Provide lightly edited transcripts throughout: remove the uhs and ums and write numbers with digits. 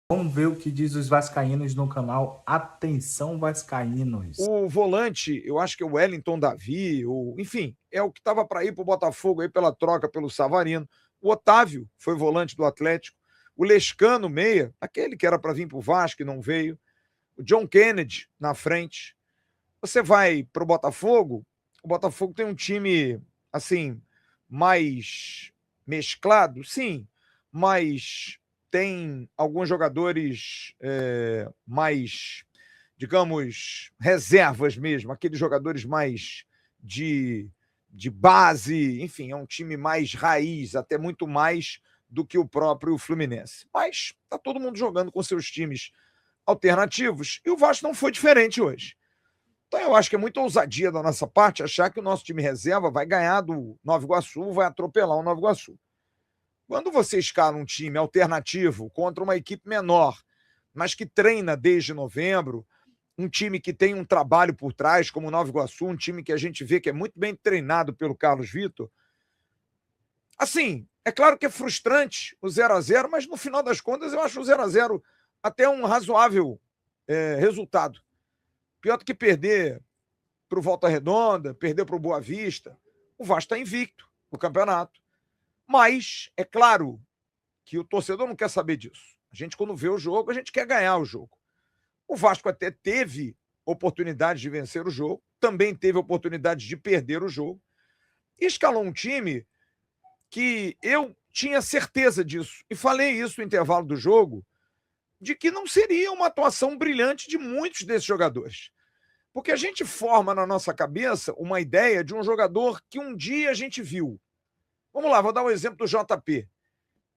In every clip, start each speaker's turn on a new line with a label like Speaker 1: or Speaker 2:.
Speaker 1: Vamos ver o que diz os vascaínos no canal Atenção Vascaínos.
Speaker 2: O volante, eu acho que é o Wellington Davi, enfim, é o que estava para ir para o Botafogo aí pela troca pelo Savarino. O Otávio foi volante do Atlético. O Lescano, meia, aquele que era para vir para o Vasco e não veio. O John Kennedy na frente. Você vai para o Botafogo tem um time, assim, mais mesclado, sim, mas tem alguns jogadores mais, digamos, reservas mesmo, aqueles jogadores mais de, de base, enfim, é um time mais raiz, até muito mais do que o próprio Fluminense. Mas está todo mundo jogando com seus times alternativos e o Vasco não foi diferente hoje. Então eu acho que é muita ousadia da nossa parte achar que o nosso time reserva vai ganhar do Nova Iguaçu, vai atropelar o Nova Iguaçu. Quando você escala um time alternativo contra uma equipe menor, mas que treina desde novembro, um time que tem um trabalho por trás, como o Nova Iguaçu, um time que a gente vê que é muito bem treinado pelo Carlos Vitor, assim, é claro que é frustrante o 0-0, mas no final das contas eu acho o 0-0 até um razoável resultado. Pior do que perder para o Volta Redonda, perder para o Boa Vista. O Vasco está invicto no campeonato. Mas é claro que o torcedor não quer saber disso. A gente, quando vê o jogo, a gente quer ganhar o jogo. O Vasco até teve oportunidade de vencer o jogo, também teve oportunidade de perder o jogo, e escalou um time que eu tinha certeza disso, e falei isso no intervalo do jogo, de que não seria uma atuação brilhante de muitos desses jogadores. Porque a gente forma na nossa cabeça uma ideia de um jogador que um dia a gente viu. Vamos lá, vou dar um exemplo do JP.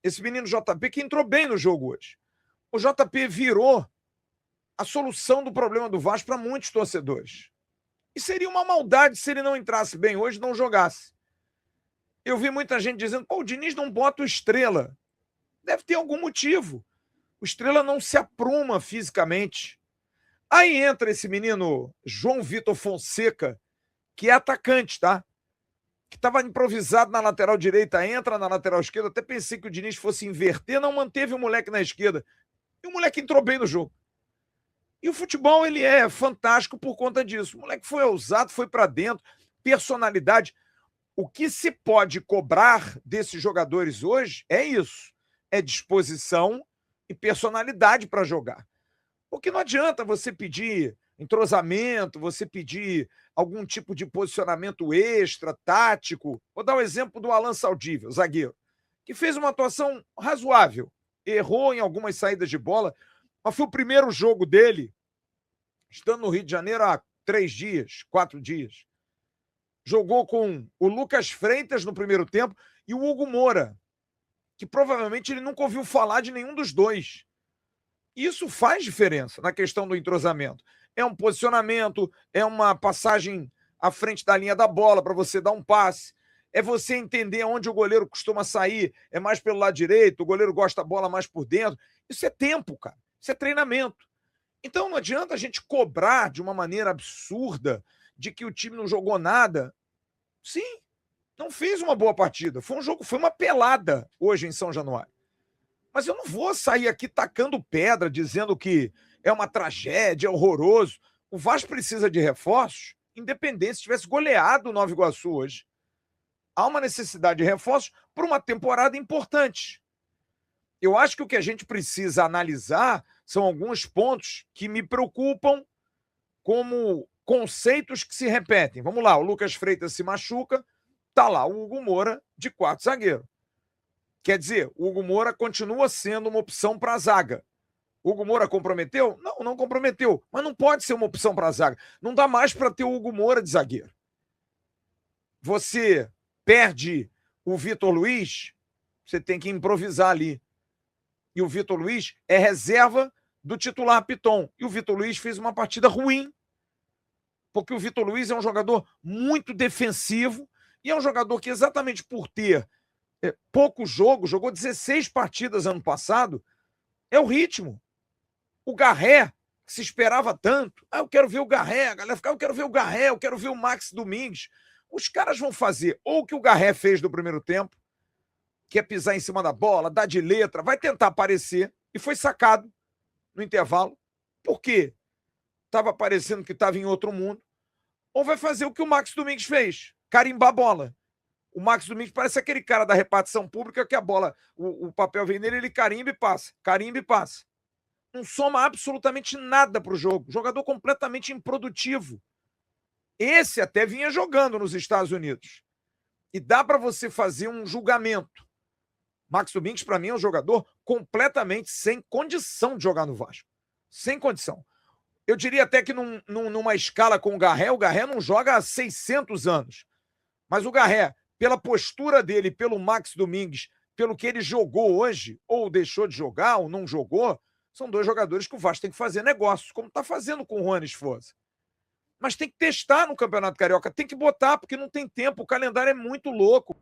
Speaker 2: Esse menino JP que entrou bem no jogo hoje. O JP virou a solução do problema do Vasco para muitos torcedores. E seria uma maldade se ele não entrasse bem hoje e não jogasse. Eu vi muita gente dizendo, pô, o Diniz não bota o Estrela. Deve ter algum motivo. O Estrela não se apruma fisicamente. Aí entra esse menino João Vitor Fonseca, que é atacante, tá? Que estava improvisado na lateral direita, entra na lateral esquerda. Até pensei que o Diniz fosse inverter, não manteve o moleque na esquerda. E o moleque entrou bem no jogo. E o futebol, ele é fantástico por conta disso. O moleque foi ousado, foi para dentro, personalidade. O que se pode cobrar desses jogadores hoje é isso. É disposição e personalidade para jogar. Porque não adianta você pedir entrosamento, você pedir algum tipo de posicionamento extra, tático. Vou dar o exemplo do Alan Saldível, zagueiro, que fez uma atuação razoável. Errou em algumas saídas de bola, mas foi o primeiro jogo dele, estando no Rio de Janeiro há 3 dias, 4 dias. Jogou com o Lucas Freitas no primeiro tempo e o Hugo Moura, que provavelmente ele nunca ouviu falar de nenhum dos dois. Isso faz diferença na questão do entrosamento. É um posicionamento, é uma passagem à frente da linha da bola para você dar um passe, é você entender onde o goleiro costuma sair, é mais pelo lado direito, o goleiro gosta da bola mais por dentro. Isso é tempo, cara. Isso é treinamento. Então não adianta a gente cobrar de uma maneira absurda de que o time não jogou nada. Sim, não fez uma boa partida. Foi um jogo, foi uma pelada hoje em São Januário. Mas eu não vou sair aqui tacando pedra, dizendo que é uma tragédia, é horroroso. O Vasco precisa de reforços, independente se tivesse goleado o Nova Iguaçu hoje. Há uma necessidade de reforços para uma temporada importante. Eu acho que o que a gente precisa analisar são alguns pontos que me preocupam como conceitos que se repetem. Vamos lá, o Lucas Freitas se machuca, tá lá o Hugo Moura de quarto zagueiro. Quer dizer, o Hugo Moura continua sendo uma opção para a zaga. O Hugo Moura comprometeu? Não, não comprometeu. Mas não pode ser uma opção para a zaga. Não dá mais para ter o Hugo Moura de zagueiro. Você perde o Vitor Luiz, você tem que improvisar ali. E o Vitor Luiz é reserva do titular Piton. E o Vitor Luiz fez uma partida ruim. Porque o Vitor Luiz é um jogador muito defensivo e é um jogador que, exatamente por ter pouco jogo, jogou 16 partidas ano passado, é o ritmo. O Garré, que se esperava tanto, eu quero ver o Garré, a galera fica, eu quero ver o Garré, eu quero ver o Max Domingues. Os caras vão fazer ou o que o Garré fez no primeiro tempo, que é pisar em cima da bola, dar de letra, vai tentar aparecer, e foi sacado no intervalo, porque estava parecendo que estava em outro mundo, ou vai fazer o que o Max Domingues fez, carimbar a bola. O Max Domingues parece aquele cara da repartição pública que a bola, o papel vem nele, ele carimba e passa, carimba e passa. Não soma absolutamente nada para o jogo. Jogador completamente improdutivo. Esse até vinha jogando nos Estados Unidos. E dá para você fazer um julgamento. Max Domingues, para mim, é um jogador completamente sem condição de jogar no Vasco. Sem condição. Eu diria até que numa escala com o Garré não joga há 600 anos. Mas o Garré, pela postura dele, pelo Max Domingues, pelo que ele jogou hoje, ou deixou de jogar, ou não jogou, são dois jogadores que o Vasco tem que fazer negócios, como está fazendo com o Juan Esforza. Mas tem que testar no Campeonato Carioca, tem que botar, porque não tem tempo, o calendário é muito louco.